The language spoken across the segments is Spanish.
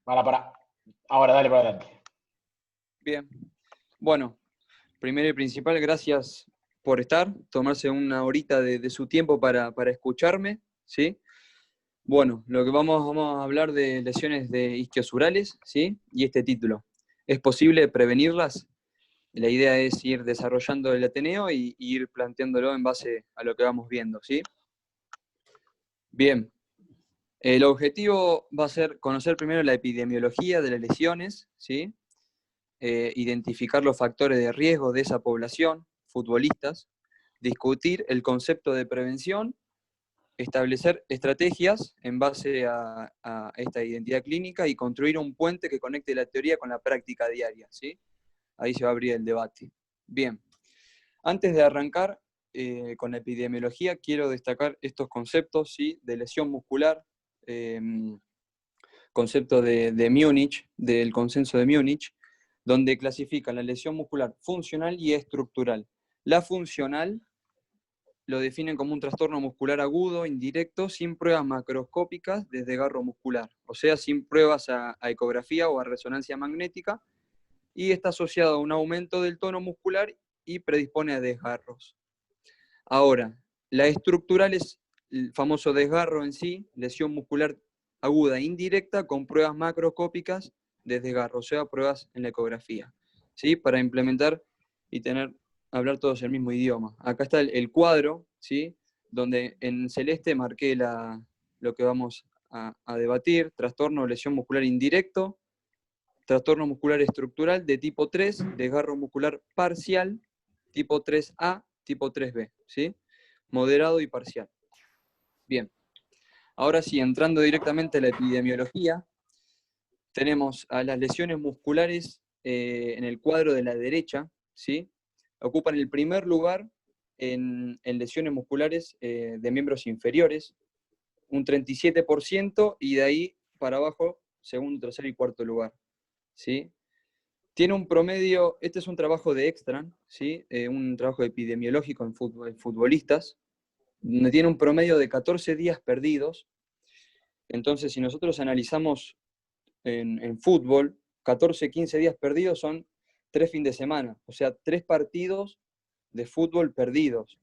Para. Ahora, dale para adelante. Bien. Bueno, primero y principal, gracias por estar, tomarse una horita de su tiempo para escucharme, ¿sí? Bueno, lo que vamos a hablar de lesiones de isquiosurales, ¿sí? Y este título. ¿Es posible prevenirlas? La idea es ir desarrollando el Ateneo y ir planteándolo en base a lo que vamos viendo, ¿sí? Bien. El objetivo va a ser conocer primero la epidemiología de las lesiones, ¿sí? Identificar los factores de riesgo de esa población, futbolistas, discutir el concepto de prevención, establecer estrategias en base a esta identidad clínica y construir un puente que conecte la teoría con la práctica diaria, ¿sí? Ahí se va a abrir el debate. Bien, antes de arrancar con la epidemiología, quiero destacar estos conceptos, ¿sí? De lesión muscular, concepto de Múnich, del consenso de Múnich, donde clasifican la lesión muscular funcional y estructural. La funcional lo definen como un trastorno muscular agudo, indirecto, sin pruebas macroscópicas de desgarro muscular, o sea, sin pruebas a ecografía o a resonancia magnética, y está asociado a un aumento del tono muscular y predispone a desgarros. Ahora, la estructural es el famoso desgarro en sí, lesión muscular aguda indirecta con pruebas macroscópicas de desgarro, o sea, pruebas en la ecografía, ¿sí? Para implementar y hablar todos el mismo idioma. Acá está el cuadro, ¿sí? Donde en celeste marqué lo que vamos a debatir: trastorno o lesión muscular indirecto, trastorno muscular estructural de tipo 3, desgarro muscular parcial, tipo 3A, tipo 3B, ¿sí? Moderado y parcial. Bien, ahora sí, entrando directamente a la epidemiología, tenemos a las lesiones musculares en el cuadro de la derecha, ¿sí? Ocupan el primer lugar en lesiones musculares de miembros inferiores, un 37%, y de ahí para abajo, segundo, tercer y cuarto lugar, ¿sí? Tiene un promedio, este es un trabajo de Extran, ¿sí? Un trabajo epidemiológico en futbolistas, donde tiene un promedio de 14 días perdidos. Entonces, si nosotros analizamos en fútbol, 14, 15 días perdidos son 3 fines de semana, o sea, 3 partidos de fútbol perdidos.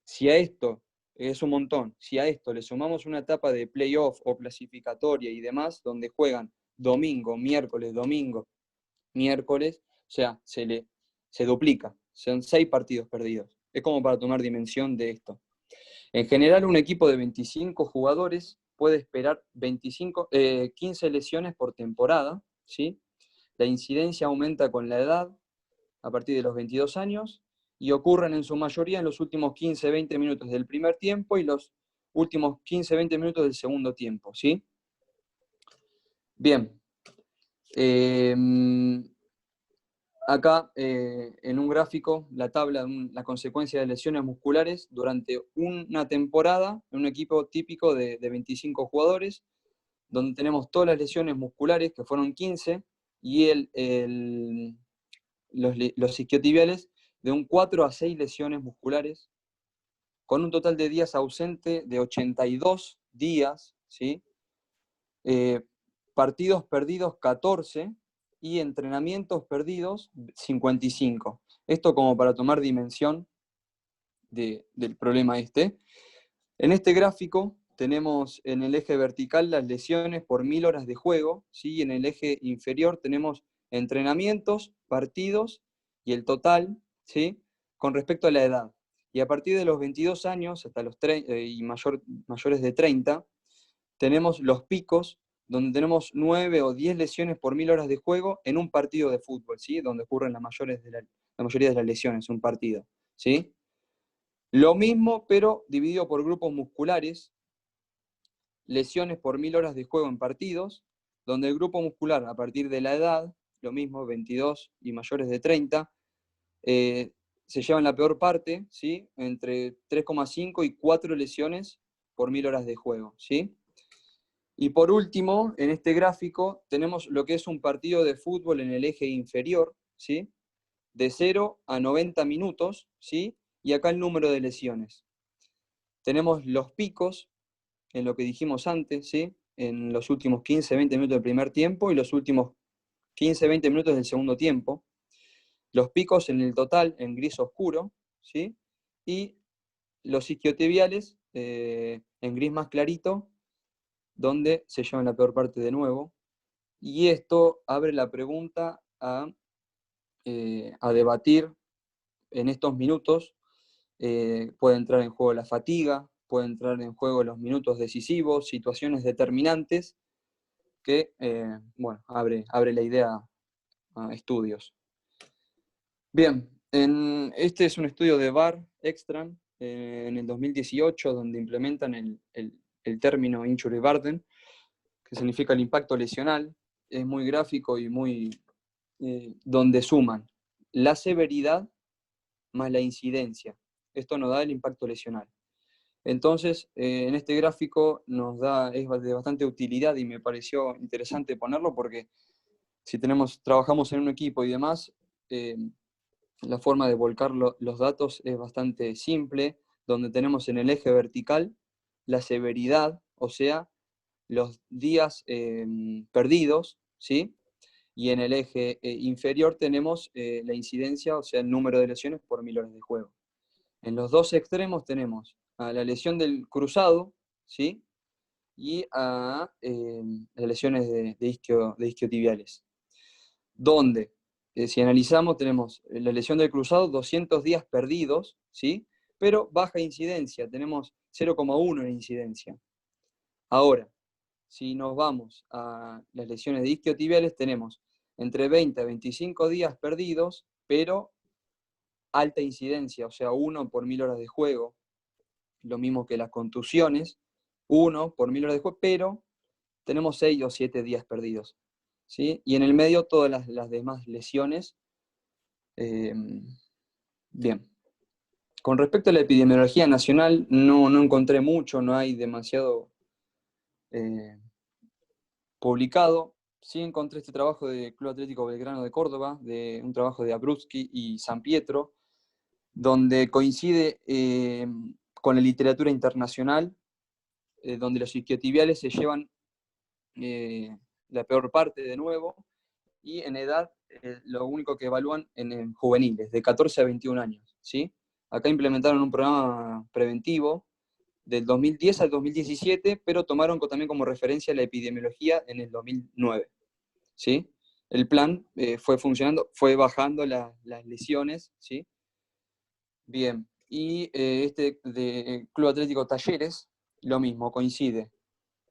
Si a esto, es un montón, si a esto le sumamos una etapa de playoff o clasificatoria y demás, donde juegan domingo, miércoles, miércoles, o sea, se duplica, son 6 partidos perdidos. Es como para tomar dimensión de esto. En general, un equipo de 25 jugadores puede esperar 15 lesiones por temporada, ¿sí? La incidencia aumenta con la edad, a partir de los 22 años, y ocurren en su mayoría en los últimos 15-20 minutos del primer tiempo y los últimos 15-20 minutos del segundo tiempo, ¿sí? Bien. Acá, en un gráfico, la tabla, la consecuencia de lesiones musculares durante una temporada en un equipo típico de 25 jugadores, donde tenemos todas las lesiones musculares, que fueron 15, y los isquiotibiales de un 4 a 6 lesiones musculares, con un total de días ausente de 82 días, ¿sí? Partidos perdidos 14 y entrenamientos perdidos 55. Esto como para tomar dimensión del problema este. En este gráfico tenemos en el eje vertical las lesiones por 1000 horas de juego, ¿sí? Y en el eje inferior tenemos entrenamientos, partidos y el total, ¿sí? Con respecto a la edad. Y a partir de los 22 años hasta los mayores de 30, tenemos los picos, donde tenemos 9 o 10 lesiones por 1000 horas de juego en un partido de fútbol, ¿sí? Donde ocurren la mayoría de las lesiones, un partido, ¿sí? Lo mismo, pero dividido por grupos musculares, lesiones por 1000 horas de juego en partidos, donde el grupo muscular, a partir de la edad, lo mismo, 22 y mayores de 30, se llevan la peor parte, ¿sí? Entre 3,5 y 4 lesiones por 1000 horas de juego, ¿sí? Y por último, en este gráfico, tenemos lo que es un partido de fútbol en el eje inferior, ¿sí? De 0 a 90 minutos, ¿sí? Y acá el número de lesiones. Tenemos los picos, en lo que dijimos antes, ¿sí? en los últimos 15-20 minutos del primer tiempo y los últimos 15-20 minutos del segundo tiempo. Los picos en el total en gris oscuro, ¿sí? Y los isquiotibiales en gris más clarito, donde se llevan la peor parte de nuevo. Y esto abre la pregunta a debatir en estos minutos. Puede entrar en juego la fatiga, puede entrar en juego los minutos decisivos, situaciones determinantes, que bueno, abre la idea a estudios. Bien, este es un estudio de Barr Ekstrand en el 2018, donde implementan el término injury burden, que significa el impacto lesional. Es muy gráfico y muy donde suman la severidad más la incidencia. Esto nos da el impacto lesional. Entonces, en este gráfico es de bastante utilidad y me pareció interesante ponerlo porque si trabajamos en un equipo y demás, la forma de volcar los datos es bastante simple, donde tenemos en el eje vertical la severidad, o sea, los días perdidos, ¿sí? Y en el eje inferior tenemos la incidencia, o sea, el número de lesiones por 1000 horas de juego. En los dos extremos tenemos a la lesión del cruzado, ¿sí? Y a las lesiones de isquiotibiales. Donde, si analizamos, tenemos la lesión del cruzado, 200 días perdidos, ¿sí? Pero baja incidencia, tenemos 0,1 en incidencia. Ahora, si nos vamos a las lesiones de isquiotibiales, tenemos entre 20 a 25 días perdidos, pero alta incidencia, o sea, 1 por 1000 horas de juego, lo mismo que las contusiones, 1 por 1000 horas de juego, pero tenemos 6 o 7 días perdidos, ¿sí? Y en el medio todas las demás lesiones. Bien. Con respecto a la epidemiología nacional, no encontré mucho, no hay demasiado publicado. Sí encontré este trabajo del Club Atlético Belgrano de Córdoba, de un trabajo de Abruzzi y San Pietro, donde coincide con la literatura internacional, donde los isquiotibiales se llevan la peor parte de nuevo, y en edad lo único que evalúan en juveniles, de 14 a 21 años, ¿sí? Acá implementaron un programa preventivo del 2010 al 2017, pero tomaron también como referencia la epidemiología en el 2009, ¿sí? El plan fue funcionando, fue bajando las lesiones, ¿sí? Bien, y este de Club Atlético Talleres, lo mismo, coincide,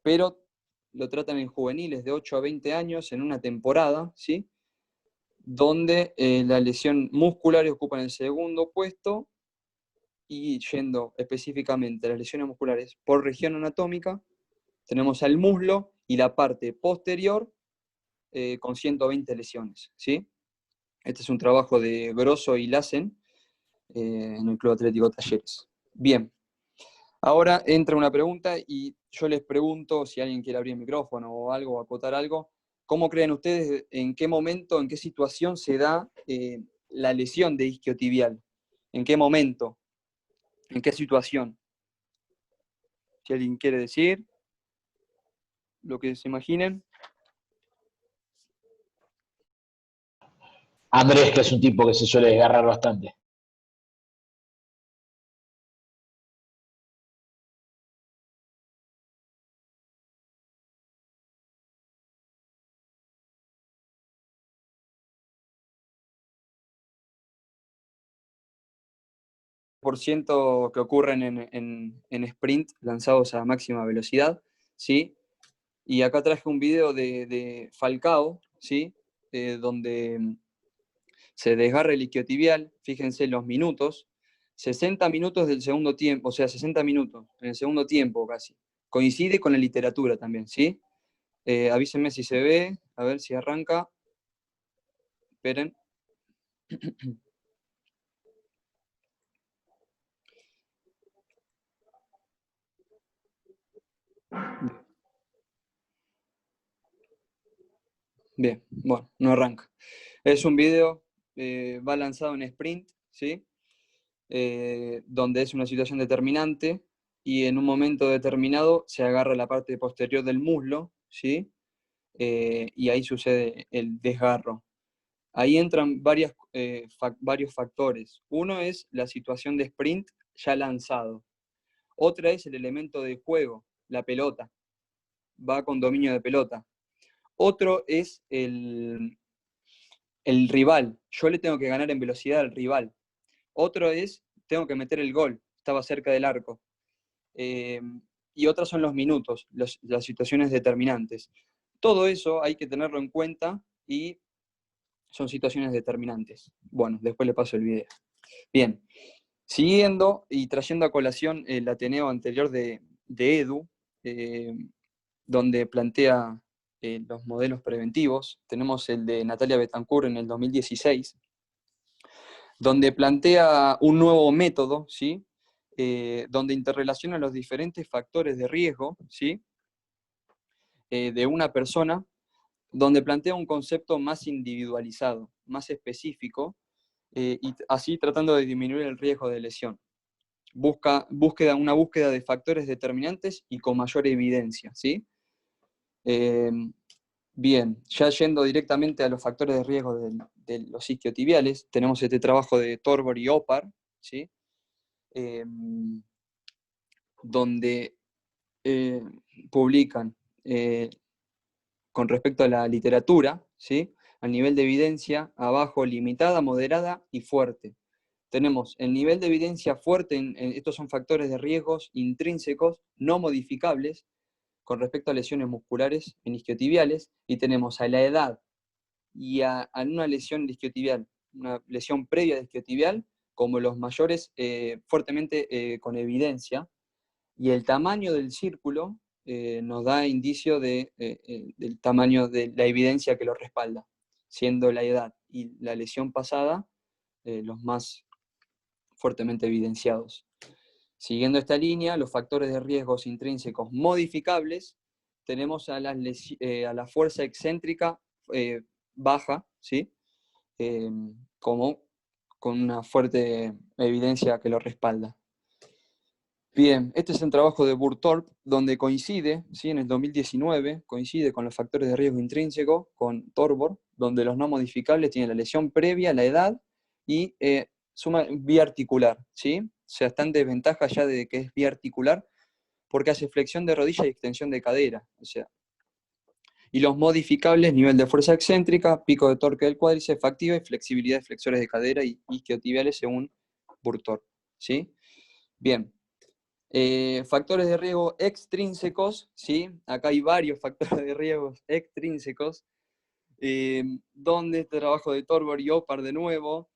pero lo tratan en juveniles de 8 a 20 años en una temporada, ¿sí? Donde la lesión muscular ocupa el segundo puesto, y yendo específicamente a las lesiones musculares por región anatómica, tenemos al muslo y la parte posterior con 120 lesiones, ¿sí? Este es un trabajo de Grosso y Lassen en el Club Atlético Talleres. Bien, ahora entra una pregunta y yo les pregunto, si alguien quiere abrir el micrófono o algo, o acotar algo, ¿cómo creen ustedes, en qué momento, en qué situación se da la lesión de isquiotibial? ¿En qué momento? ¿En qué situación? Si alguien quiere decir lo que se imaginen. Andrés, que es un tipo que se suele desgarrar bastante. Por ciento que ocurren en sprint lanzados a máxima velocidad, ¿sí? Y acá traje un video de Falcao, ¿sí? Donde se desgarra el isquiotibial, fíjense los minutos, 60 minutos del segundo tiempo, o sea, 60 minutos, en el segundo tiempo casi. Coincide con la literatura también, ¿sí? Avísenme si se ve, a ver si arranca. Esperen. Bien, bueno, no arranca. Es un video, va lanzado en sprint, ¿sí? Donde es una situación determinante, y en un momento determinado se agarra la parte posterior del muslo, ¿sí? Y ahí sucede el desgarro. Ahí entran varios factores. Uno es la situación de sprint ya lanzado. Otra es el elemento de juego, la pelota. Va con dominio de pelota. Otro es el rival. Yo le tengo que ganar en velocidad al rival. Otro es, tengo que meter el gol. Estaba cerca del arco. Y otras son los minutos, las situaciones determinantes. Todo eso hay que tenerlo en cuenta y son situaciones determinantes. Bueno, después le paso el video. Bien, siguiendo y trayendo a colación el Ateneo anterior de Edu, donde plantea los modelos preventivos, tenemos el de Natalia Betancourt en el 2016, donde plantea un nuevo método, ¿sí? Donde interrelaciona los diferentes factores de riesgo, ¿sí? De una persona, donde plantea un concepto más individualizado, más específico, y así tratando de disminuir el riesgo de lesión. Una búsqueda de factores determinantes y con mayor evidencia, ¿sí? Bien, ya yendo directamente a los factores de riesgo de los isquiotibiales, tenemos este trabajo de Torbor y Opar, ¿sí? Donde publican con respecto a la literatura, ¿sí? Al nivel de evidencia, abajo limitada, moderada y fuerte. Tenemos el nivel de evidencia fuerte, estos son factores de riesgos intrínsecos, no modificables, con respecto a lesiones musculares en isquiotibiales, y tenemos a la edad y a una lesión isquiotibial, una lesión previa de isquiotibial, como los mayores fuertemente con evidencia, y el tamaño del círculo nos da indicio del tamaño de la evidencia que lo respalda, siendo la edad y la lesión pasada los más fuertemente evidenciados. Siguiendo esta línea, los factores de riesgos intrínsecos modificables, tenemos a la fuerza excéntrica baja, ¿sí? Como con una fuerte evidencia que lo respalda. Bien, este es un trabajo de Burtorp, donde coincide, ¿sí? En el 2019, coincide con los factores de riesgo intrínseco, con Torbor, donde los no modificables tienen la lesión previa, la edad y suma biarticular, ¿sí? O sea, está en desventaja ya de que es biarticular, porque hace flexión de rodilla y extensión de cadera, o sea. Y los modificables, nivel de fuerza excéntrica, pico de torque del cuádriceps activa y flexibilidad de flexores de cadera y isquiotibiales según Burtorp, ¿sí? Bien. Factores de riesgo extrínsecos, ¿sí? Acá hay varios factores de riesgo extrínsecos, donde este trabajo de Torbor y Opar de nuevo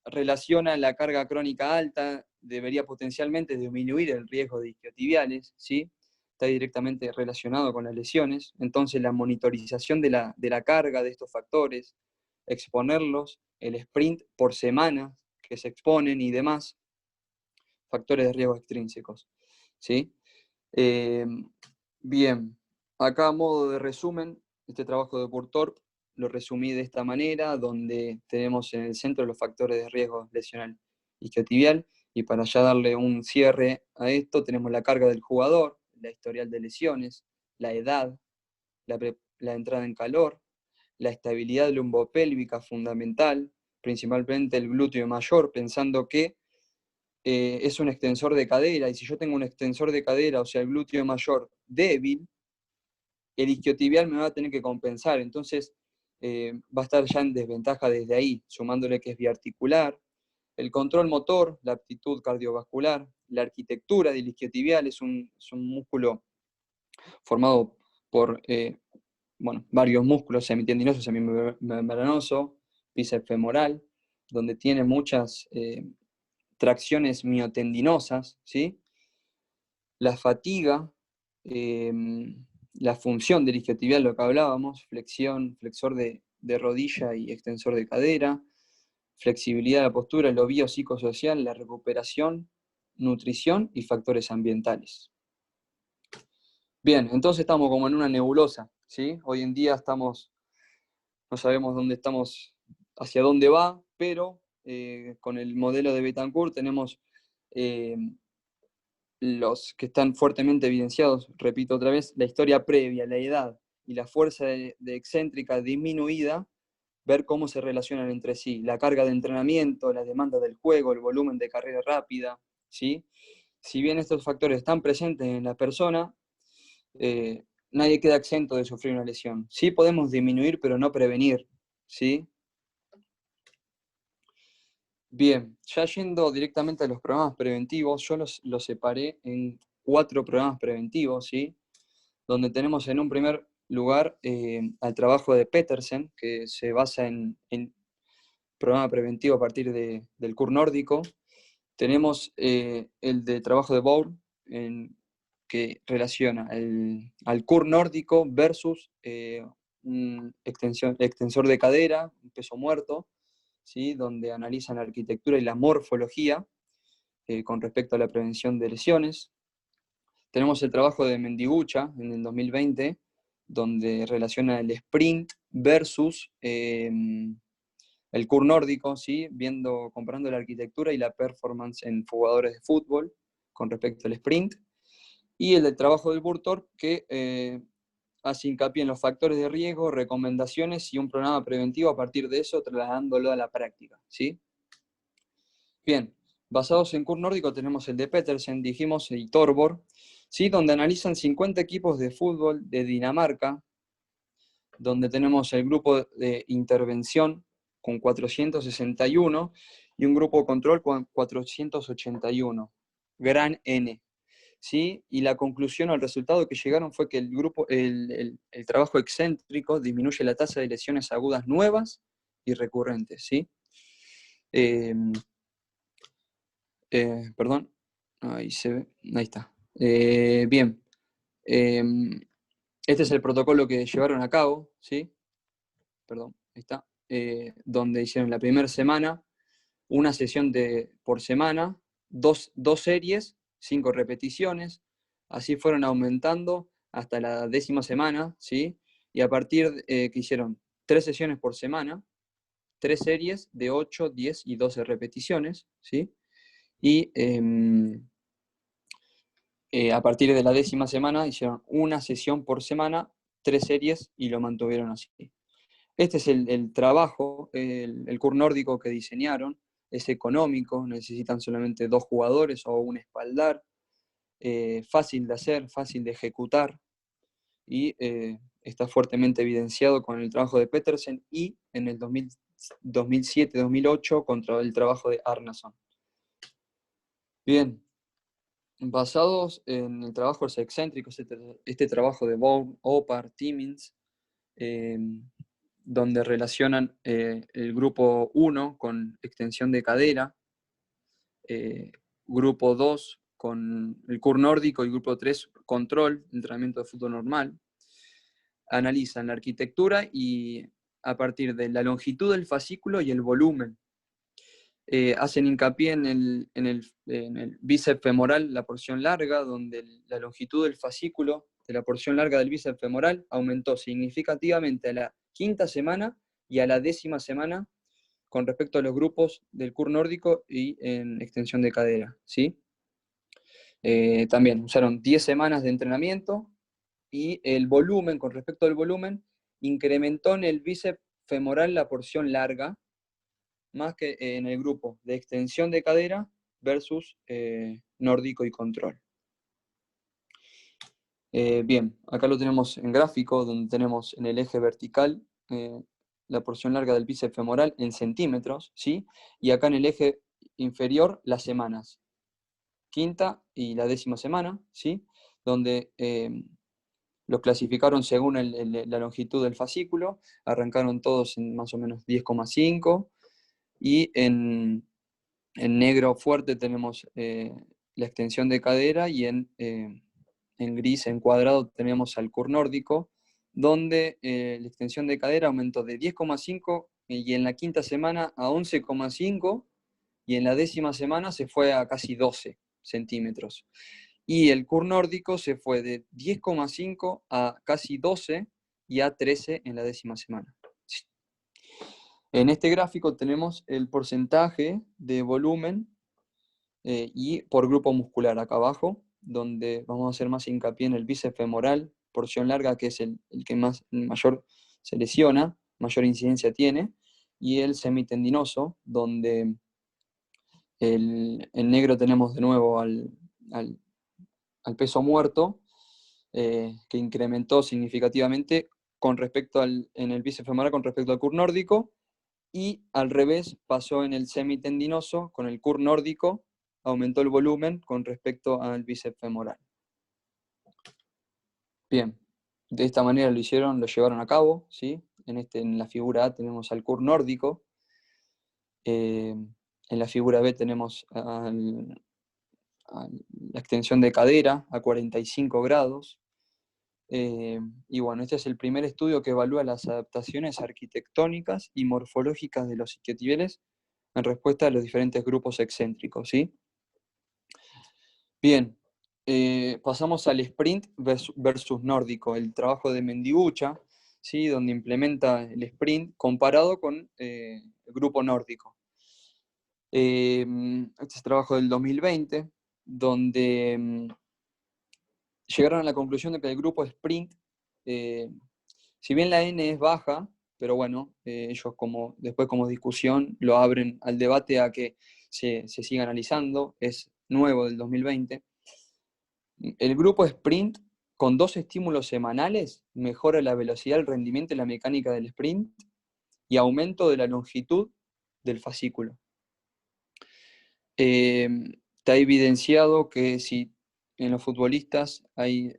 relaciona la carga crónica alta, debería potencialmente disminuir el riesgo de isquiotibiales, ¿sí? Está directamente relacionado con las lesiones, entonces la monitorización de la carga de estos factores, exponerlos, el sprint por semana que se exponen y demás, factores de riesgo extrínsecos, ¿sí? Bien, acá a modo de resumen, este trabajo de Burtorp lo resumí de esta manera, donde tenemos en el centro los factores de riesgo lesional isquiotibial, y para ya darle un cierre a esto, tenemos la carga del jugador, la historial de lesiones, la edad, la entrada en calor, la estabilidad lumbopélvica fundamental, principalmente el glúteo mayor, pensando que es un extensor de cadera, y si yo tengo un extensor de cadera, o sea, el glúteo mayor débil, el isquiotibial me va a tener que compensar, entonces va a estar ya en desventaja desde ahí, sumándole que es biarticular. El control motor, la aptitud cardiovascular, la arquitectura del isquiotibial es un músculo formado por varios músculos semitendinosos, semimembranoso, bíceps femoral, donde tiene muchas tracciones miotendinosas, ¿sí? La fatiga, la función del isquiotibial, lo que hablábamos, flexión, flexor de rodilla y extensor de cadera, flexibilidad de la postura, lo biopsicosocial, la recuperación, nutrición y factores ambientales. Bien, entonces estamos como en una nebulosa, ¿sí? Hoy en día no sabemos dónde estamos, hacia dónde va, pero con el modelo de Betancourt tenemos los que están fuertemente evidenciados, repito otra vez, la historia previa, la edad y la fuerza de excéntrica disminuida, ver cómo se relacionan entre sí, la carga de entrenamiento, la demanda del juego, el volumen de carrera rápida, ¿sí? Si bien estos factores están presentes en la persona, nadie queda exento de sufrir una lesión. Sí podemos disminuir, pero no prevenir, ¿sí? Bien, ya yendo directamente a los programas preventivos, yo los separé en 4 programas preventivos, ¿sí? Donde tenemos en un primer lugar al trabajo de Petersen, que se basa en programa preventivo a partir del CUR nórdico. Tenemos el de trabajo de Bohr, que relaciona al CUR nórdico versus un extensor de cadera, un peso muerto, ¿sí? Donde analizan la arquitectura y la morfología con respecto a la prevención de lesiones. Tenemos el trabajo de Mendigucha en el 2020, donde relaciona el sprint versus el CUR nórdico, ¿sí? Comparando la arquitectura y la performance en jugadores de fútbol con respecto al sprint. Y el del trabajo del Burtor, que hace hincapié en los factores de riesgo, recomendaciones y un programa preventivo a partir de eso, trasladándolo a la práctica, ¿sí? Bien, basados en CUR nórdico tenemos el de Petersen, dijimos, y Torbor, ¿sí? Donde analizan 50 equipos de fútbol de Dinamarca, donde tenemos el grupo de intervención con 461 y un grupo de control con 481, gran N. ¿Sí? Y la conclusión o el resultado que llegaron fue que el trabajo excéntrico disminuye la tasa de lesiones agudas nuevas y recurrentes. ¿Sí? Perdón, ahí se ve, ahí está. Bien, este es el protocolo que llevaron a cabo, ¿sí? Perdón, ahí está. Donde hicieron la primera semana una sesión por semana, dos series, 5 repeticiones, así fueron aumentando hasta la 10ª semana, ¿sí? Y a partir que hicieron 3 sesiones por semana, 3 series de 8, 10 y 12 repeticiones, ¿sí? Y a partir de la 10ª semana hicieron una sesión por semana, 3 series y lo mantuvieron así. Este es el trabajo, el CUR nórdico que diseñaron, es económico, necesitan solamente 2 jugadores o un espaldar, fácil de hacer, fácil de ejecutar, y está fuertemente evidenciado con el trabajo de Petersen y en el 2007-2008 contra el trabajo de Arnason. Bien, basados en el trabajo de los excéntricos, este trabajo de Bohm, Opar, Timmins, donde relacionan el grupo 1 con extensión de cadera, grupo 2 con el CUR nórdico y grupo 3 control, entrenamiento de fútbol normal. Analizan la arquitectura y a partir de la longitud del fascículo y el volumen. Hacen hincapié en el bíceps femoral, la porción larga, donde la longitud del fascículo de la porción larga del bíceps femoral aumentó significativamente a la 5ª semana y a la 10ª semana con respecto a los grupos del CUR nórdico y en extensión de cadera, ¿sí? También usaron 10 semanas de entrenamiento y el volumen, con respecto al volumen, incrementó en el bíceps femoral la porción larga, más que en el grupo de extensión de cadera versus nórdico y control. Bien, acá lo tenemos en gráfico, donde tenemos en el eje vertical la porción larga del bíceps femoral en centímetros, ¿sí? Y acá en el eje inferior las semanas, 5ª y la 10ª semana, ¿sí? Donde los clasificaron según la longitud del fascículo, arrancaron todos en más o menos 10,5, y en negro fuerte tenemos la extensión de cadera, y en gris encuadrado tenemos al CUR nórdico, donde la extensión de cadera aumentó de 10,5 y en la 5ª semana a 11,5, y en la 10ª semana se fue a casi 12 centímetros. Y el CUR nórdico se fue de 10,5 a casi 12 y a 13 en la 10ª semana. En este gráfico tenemos el porcentaje de volumen y por grupo muscular acá abajo, donde vamos a hacer más hincapié en el bíceps femoral, porción larga, que es el que mayor se lesiona, mayor incidencia tiene, y el semitendinoso, donde el negro tenemos de nuevo al peso muerto, que incrementó significativamente en el bíceps femoral con respecto al curl nórdico, y al revés pasó en el semitendinoso con el curl nórdico, aumentó el volumen con respecto al bíceps femoral. Bien, de esta manera lo llevaron a cabo, ¿sí? En la figura A tenemos al curl nórdico, en la figura B tenemos la extensión de cadera a 45 grados, y bueno, este es el primer estudio que evalúa las adaptaciones arquitectónicas y morfológicas de los isquiotibiales en respuesta a los diferentes grupos excéntricos, ¿sí? Bien, pasamos al sprint versus nórdico, el trabajo de Mendigucha, ¿sí? Donde implementa el sprint comparado con el grupo nórdico. Este es el trabajo del 2020, donde llegaron a la conclusión de que el grupo sprint, si bien la N es baja, pero bueno, ellos después como discusión lo abren al debate a que se siga analizando, es nuevo del 2020. El grupo sprint con 2 estímulos semanales mejora la velocidad, el rendimiento y la mecánica del sprint y aumento de la longitud del fascículo. Está evidenciado que si en los futbolistas hay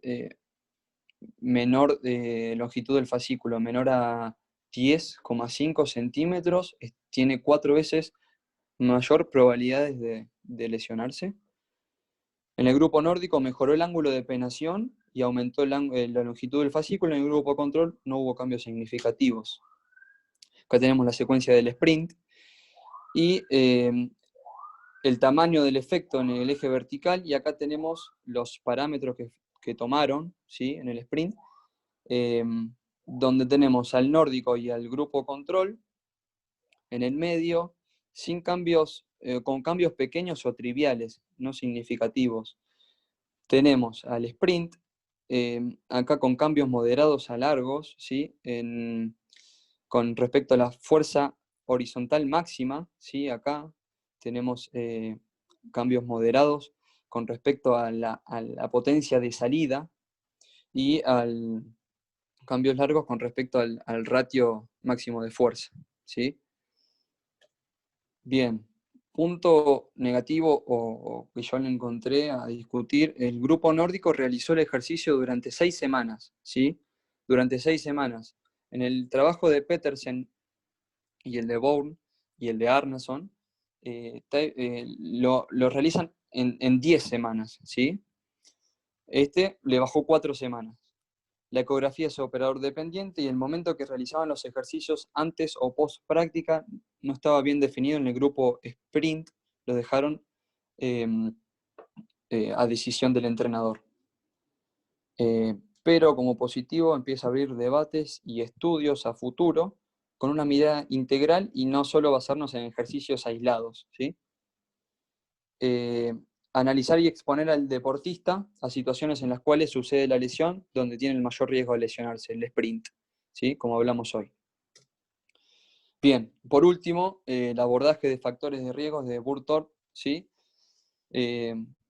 menor longitud del fascículo, menor a 10,5 centímetros, tiene 4 veces mayor probabilidades de lesionarse. En el grupo nórdico mejoró el ángulo de penetración y aumentó la longitud del fascículo. En el grupo control no hubo cambios significativos. Acá tenemos la secuencia del sprint y el tamaño del efecto en el eje vertical, y acá tenemos los parámetros que tomaron, ¿sí? En el sprint, donde tenemos al nórdico y al grupo control en el medio, sin cambios, con cambios pequeños o triviales, no significativos. Tenemos al sprint, acá con cambios moderados a largos, ¿sí? Con respecto a la fuerza horizontal máxima, ¿sí? Acá tenemos cambios moderados con respecto a la potencia de salida, y cambios largos con respecto al ratio máximo de fuerza, ¿sí? Bien, punto negativo o que yo le encontré a discutir: el grupo nórdico realizó el ejercicio durante 6 semanas, ¿sí? Durante 6 semanas. En el trabajo de Petersen y el de Bourne y el de Arneson, lo realizan en 10 semanas, ¿sí? Este le bajó 4 semanas. La ecografía es operador dependiente y el momento que realizaban los ejercicios antes o post práctica no estaba bien definido en el grupo sprint, lo dejaron a decisión del entrenador. Pero como positivo empieza a abrir debates y estudios a futuro con una mirada integral y no solo basarnos en ejercicios aislados, ¿sí? Analizar y exponer al deportista a situaciones en las cuales sucede la lesión, donde tiene el mayor riesgo de lesionarse, el sprint, ¿sí? Como hablamos hoy. Bien, por último, el abordaje de factores de riesgo de Burtorp, ¿sí?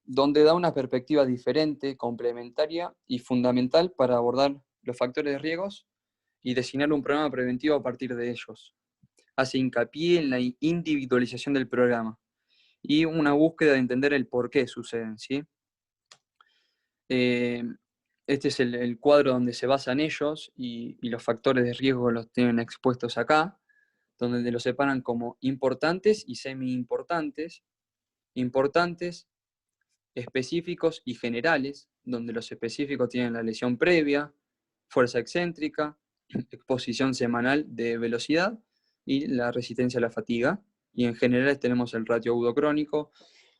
Donde da una perspectiva diferente, complementaria y fundamental para abordar los factores de riesgos y diseñar un programa preventivo a partir de ellos. Hace hincapié en la individualización del programa y una búsqueda de entender el por qué suceden, ¿sí? Este es el cuadro donde se basan ellos, y los factores de riesgo los tienen expuestos acá, donde los separan como importantes y semi-importantes, importantes, específicos y generales, donde los específicos tienen la lesión previa, fuerza excéntrica, exposición semanal de velocidad y la resistencia a la fatiga. Y en general tenemos el ratio agudo crónico,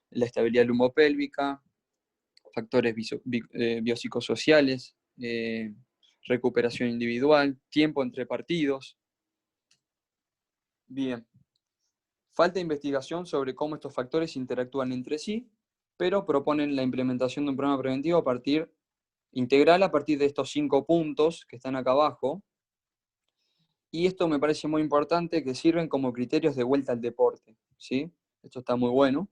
la estabilidad lumbopélvica, factores biopsicosociales, recuperación individual, tiempo entre partidos. Bien. Falta investigación sobre cómo estos factores interactúan entre sí pero proponen la implementación de un programa preventivo integral a partir de estos 5 puntos que están acá abajo. Y esto me parece muy importante, que sirven como criterios de vuelta al deporte, ¿sí? Esto está muy bueno.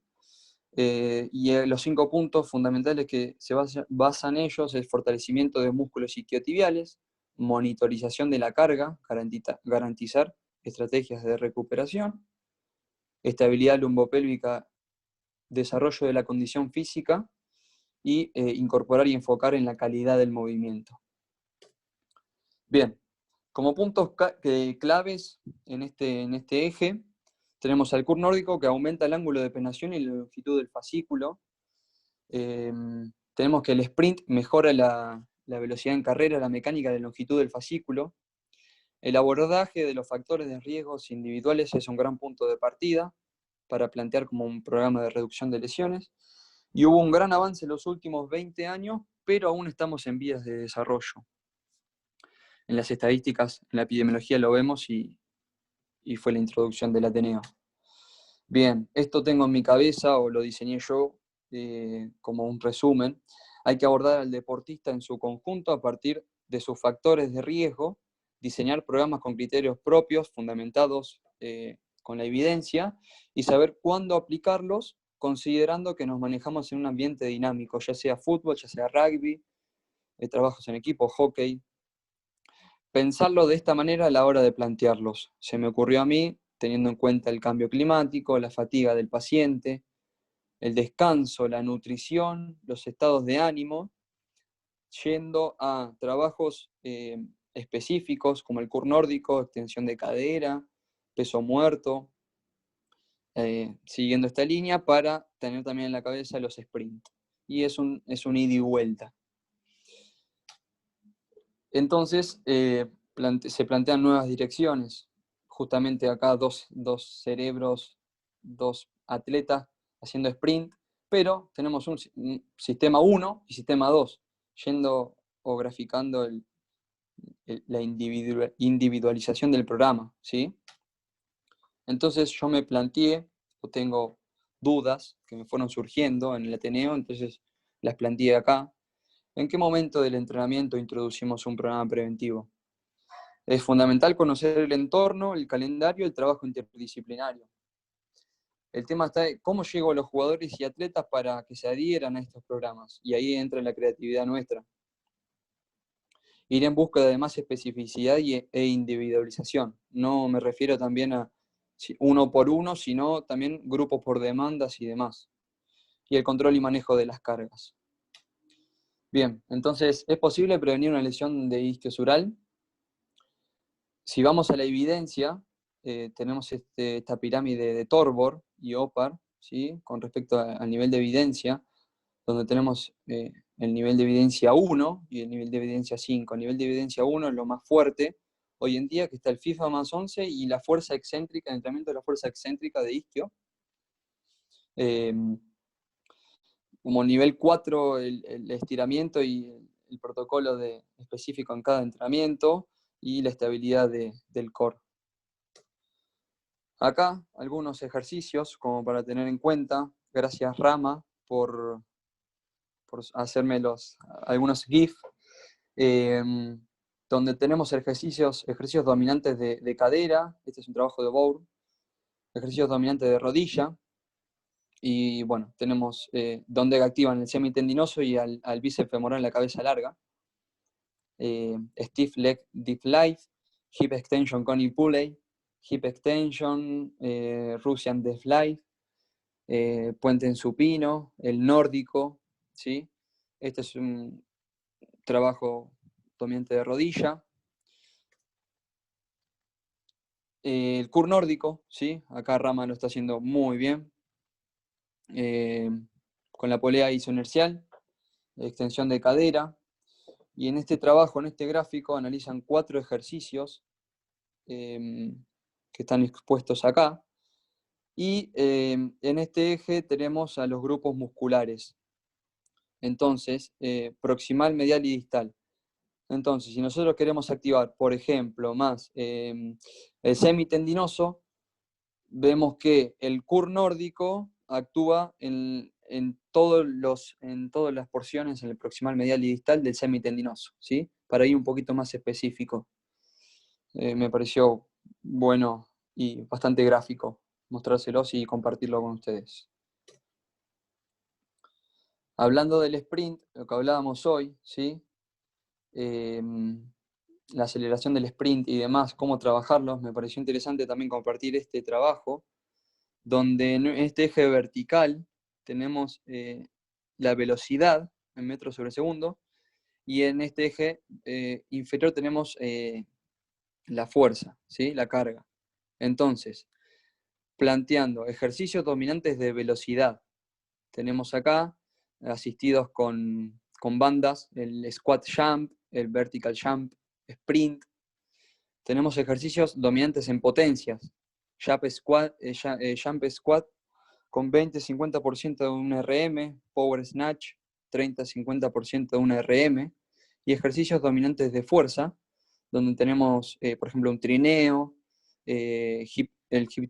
Los 5 puntos fundamentales que se basan ellos es fortalecimiento de músculos isquiotibiales, monitorización de la carga, garantizar estrategias de recuperación, estabilidad lumbopélvica, desarrollo de la condición física y incorporar y enfocar en la calidad del movimiento. Bien, como puntos claves en este eje, tenemos al curl nórdico, que aumenta el ángulo de penetración y la longitud del fascículo. Tenemos que el sprint mejora la velocidad en carrera, la mecánica de longitud del fascículo. El abordaje de los factores de riesgos individuales es un gran punto de partida para plantear como un programa de reducción de lesiones. Y hubo un gran avance en los últimos 20 años, pero aún estamos en vías de desarrollo. En las estadísticas, en la epidemiología lo vemos y fue la introducción del Ateneo. Bien, esto tengo en mi cabeza, o lo diseñé yo como un resumen. Hay que abordar al deportista en su conjunto a partir de sus factores de riesgo, diseñar programas con criterios propios, fundamentados con la evidencia, y saber cuándo aplicarlos, considerando que nos manejamos en un ambiente dinámico, ya sea fútbol, ya sea rugby, trabajos en equipo, hockey. Pensarlo de esta manera a la hora de plantearlos. Se me ocurrió a mí, teniendo en cuenta el cambio climático, la fatiga del paciente, el descanso, la nutrición, los estados de ánimo, yendo a trabajos específicos como el curl nórdico, extensión de cadera, peso muerto, siguiendo esta línea para tener también en la cabeza los sprints. Y es un ida y vuelta. Entonces, se plantean nuevas direcciones. Justamente acá dos cerebros, 2 atletas haciendo sprint, pero tenemos un sistema 1 y sistema 2, yendo o graficando la individualización del programa, ¿sí? Entonces yo me planteé, o tengo dudas que me fueron surgiendo en el Ateneo, entonces las planteé acá. ¿En qué momento del entrenamiento introducimos un programa preventivo? Es fundamental conocer el entorno, el calendario y el trabajo interdisciplinario. El tema está en cómo llego a los jugadores y atletas para que se adhieran a estos programas, y ahí entra la creatividad nuestra. Ir en búsqueda de más especificidad e individualización. No me refiero también a uno por uno, sino también grupos por demandas y demás. Y el control y manejo de las cargas. Bien, entonces, ¿es posible prevenir una lesión de isquiosural? Si vamos a la evidencia, tenemos esta pirámide de Torborg y Opar, ¿sí? Con respecto al nivel de evidencia, donde tenemos el nivel de evidencia 1 y el nivel de evidencia 5. El nivel de evidencia 1 es lo más fuerte hoy en día, que está el FIFA más 11 y la fuerza excéntrica, el entrenamiento de la fuerza excéntrica de isquio. Como nivel 4, el estiramiento y el protocolo específico en cada entrenamiento y la estabilidad del core. Acá algunos ejercicios como para tener en cuenta. Gracias Rama por hacerme algunos GIF, donde tenemos ejercicios dominantes de cadera. Este es un trabajo de Bourne. Ejercicios dominantes de rodilla. Y bueno, tenemos donde activan el semitendinoso y al bíceps femoral en la cabeza larga. Stiff leg deep lift, hip extension coney pulley, hip extension, Russian deadlift, puente en supino, el nórdico, ¿sí? Este es un trabajo dominante de rodilla. El curl nórdico, ¿sí? Acá Rama lo está haciendo muy bien. Con la polea isoinercial, extensión de cadera. Y en este trabajo, en este gráfico, analizan 4 ejercicios que están expuestos acá. Y en este eje tenemos a los grupos musculares. Entonces, proximal, medial y distal. Entonces, si nosotros queremos activar, por ejemplo, más el semitendinoso, vemos que el curl nórdico actúa en en todas las porciones, en el proximal, medial y distal del semitendinoso, ¿sí? Para ir un poquito más específico. Me pareció bueno y bastante gráfico mostrárselos y compartirlo con ustedes. Hablando del sprint, lo que hablábamos hoy, ¿sí? La aceleración del sprint y demás, cómo trabajarlos, me pareció interesante también compartir este trabajo, donde en este eje vertical tenemos la velocidad en metros sobre segundo, y en este eje inferior tenemos la fuerza, ¿sí? La carga. Entonces, planteando ejercicios dominantes de velocidad, tenemos acá asistidos con bandas, el squat jump, el vertical jump, sprint. Tenemos ejercicios dominantes en potencias, jump squat con 20-50% de un RM, power snatch 30-50% de un RM, y ejercicios dominantes de fuerza, donde tenemos, por ejemplo, un trineo, el hip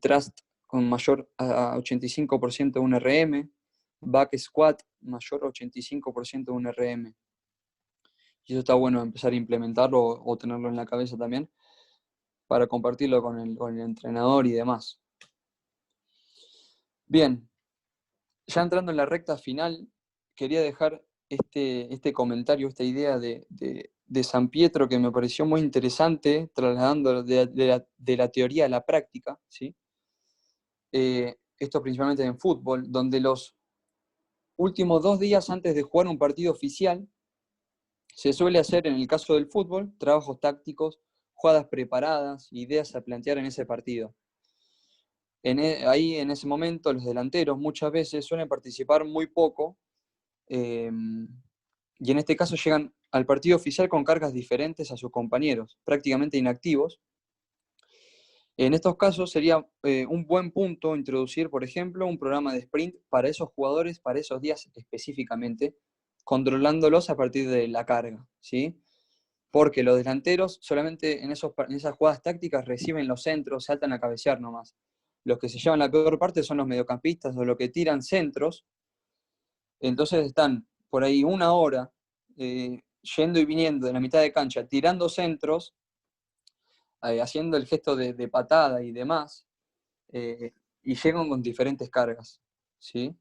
thrust con mayor a 85% de un RM, back squat mayor a 85% de un RM. Y eso está bueno empezar a implementarlo o tenerlo en la cabeza también, para compartirlo con el entrenador y demás. Bien, ya entrando en la recta final, quería dejar este comentario, esta idea de San Pietro, que me pareció muy interesante, trasladando de la teoría a la práctica, ¿sí? Esto principalmente en fútbol, donde los últimos 2 días antes de jugar un partido oficial, se suele hacer, en el caso del fútbol, trabajos tácticos, jugadas preparadas, ideas a plantear en ese partido. Ahí, en ese momento, los delanteros muchas veces suelen participar muy poco, y en este caso llegan al partido oficial con cargas diferentes a sus compañeros, prácticamente inactivos. En estos casos sería un buen punto introducir, por ejemplo, un programa de sprint para esos jugadores, para esos días específicamente, controlándolos a partir de la carga, ¿sí? Porque los delanteros solamente en esas jugadas tácticas reciben los centros, saltan a cabecear nomás. Los que se llevan la peor parte son los mediocampistas o los que tiran centros. Entonces están por ahí 1 hora yendo y viniendo de la mitad de cancha, tirando centros, haciendo el gesto de patada y demás, y llegan con diferentes cargas, ¿sí?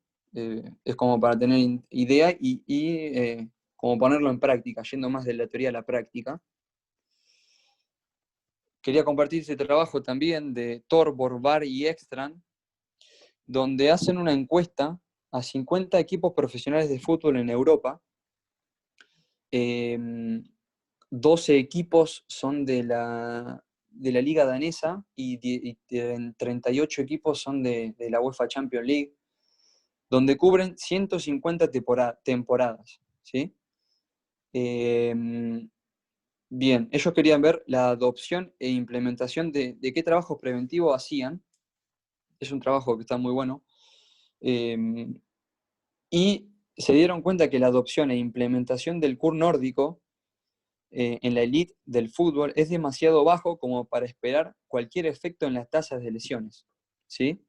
Es como para tener idea y como ponerlo en práctica, yendo más de la teoría a la práctica. Quería compartir este trabajo también de Thor, Borbar y Ekstrand, donde hacen una encuesta a 50 equipos profesionales de fútbol en Europa. 12 equipos son de la liga danesa y 38 equipos son de la UEFA Champions League, donde cubren 150 temporadas, ¿sí? Bien, ellos querían ver la adopción e implementación de qué trabajo preventivo hacían. Es un trabajo que está muy bueno. Y se dieron cuenta que la adopción e implementación del CUR nórdico en la elite del fútbol es demasiado bajo como para esperar cualquier efecto en las tasas de lesiones, ¿sí?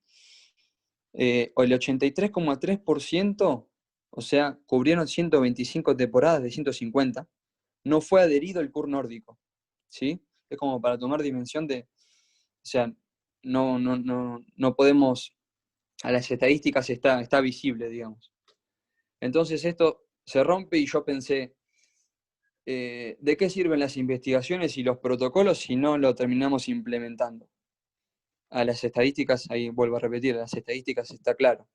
El 83,3%, o sea, cubrieron 125 temporadas de 150, no fue adherido al CUR nórdico, ¿sí? Es como para tomar dimensión de, o sea, no podemos, a las estadísticas está visible, digamos. Entonces esto se rompe y yo pensé, ¿de qué sirven las investigaciones y los protocolos si no lo terminamos implementando? A las estadísticas, ahí vuelvo a repetir, a las estadísticas está claro.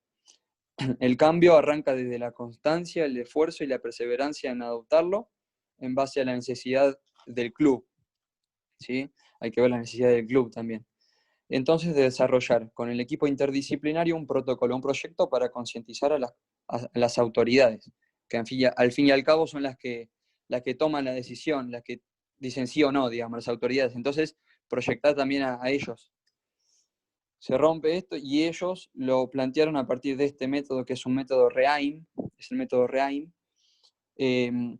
El cambio arranca desde la constancia, el esfuerzo y la perseverancia en adoptarlo en base a la necesidad del club, ¿sí? Hay que ver la necesidad del club también. Entonces, de desarrollar con el equipo interdisciplinario un protocolo, un proyecto para concientizar a las autoridades, que al fin y al cabo son las que toman la decisión, las que dicen sí o no, digamos, las autoridades. Entonces, proyectar también a ellos. Se rompe esto y ellos lo plantearon a partir de este método, que es un método REAIM, es el método REAIM, que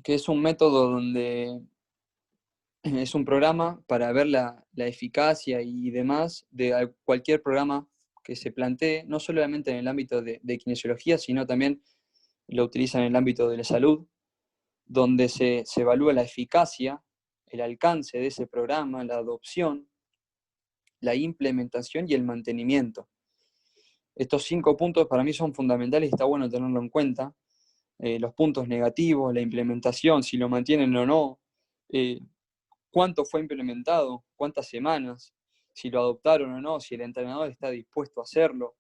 es un método donde es un programa para ver la eficacia y demás de cualquier programa que se plantee, no solamente en el ámbito de kinesiología, sino también lo utilizan en el ámbito de la salud, donde se evalúa la eficacia, el alcance de ese programa, la adopción, la implementación y el mantenimiento. Estos 5 puntos para mí son fundamentales y está bueno tenerlo en cuenta. Los puntos negativos, la implementación, si lo mantienen o no, cuánto fue implementado, cuántas semanas, si lo adoptaron o no, si el entrenador está dispuesto a hacerlo,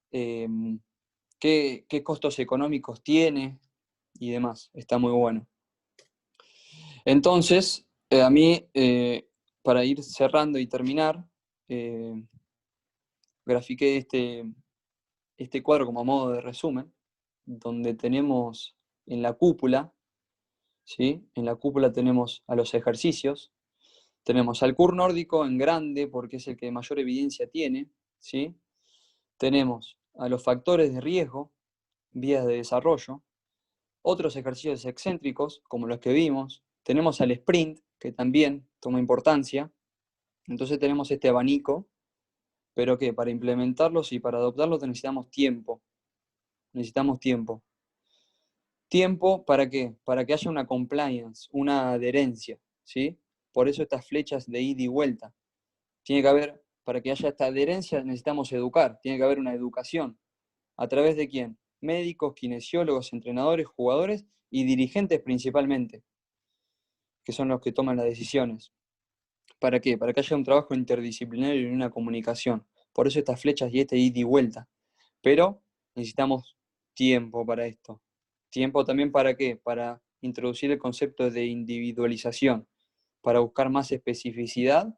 qué costos económicos tiene y demás. Está muy bueno. Entonces, a mí, para ir cerrando y terminar, grafiqué este cuadro como a modo de resumen, donde tenemos en la cúpula, ¿sí? En la cúpula tenemos a los ejercicios, tenemos al CUR nórdico en grande, porque es el que mayor evidencia tiene, ¿sí? Tenemos a los factores de riesgo, vías de desarrollo, otros ejercicios excéntricos, como los que vimos, tenemos al sprint, que también toma importancia, entonces tenemos este abanico, pero que para implementarlos y para adoptarlos necesitamos tiempo. Necesitamos tiempo. ¿Tiempo para qué? Para que haya una compliance, una adherencia, ¿sí? Por eso estas flechas de ida y vuelta. Tiene que haber, para que haya esta adherencia necesitamos educar, tiene que haber una educación. ¿A través de quién? Médicos, kinesiólogos, entrenadores, jugadores y dirigentes principalmente, que son los que toman las decisiones. ¿Para qué? Para que haya un trabajo interdisciplinario y una comunicación. Por eso estas flechas y este ida y vuelta. Pero necesitamos tiempo para esto. ¿Tiempo también para qué? Para introducir el concepto de individualización, para buscar más especificidad,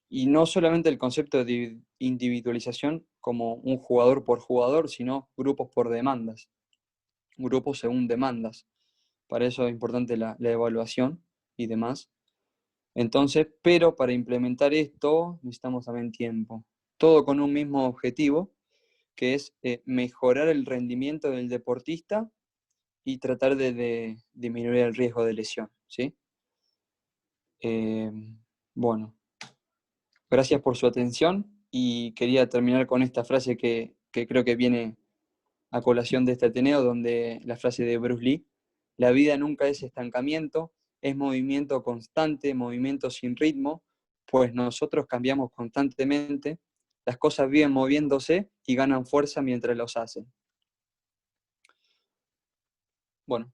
y no solamente el concepto de individualización como un jugador por jugador, sino grupos por demandas, grupos según demandas. Para eso es importante la evaluación y demás. Entonces, pero para implementar esto necesitamos también tiempo. Todo con un mismo objetivo, que es mejorar el rendimiento del deportista y tratar de disminuir el riesgo de lesión, ¿sí? Bueno, gracias por su atención y quería terminar con esta frase que creo que viene a colación de este Ateneo, donde la frase de Bruce Lee: la vida nunca es estancamiento, es movimiento constante, movimiento sin ritmo, pues nosotros cambiamos constantemente, las cosas viven moviéndose y ganan fuerza mientras los hacen. Bueno,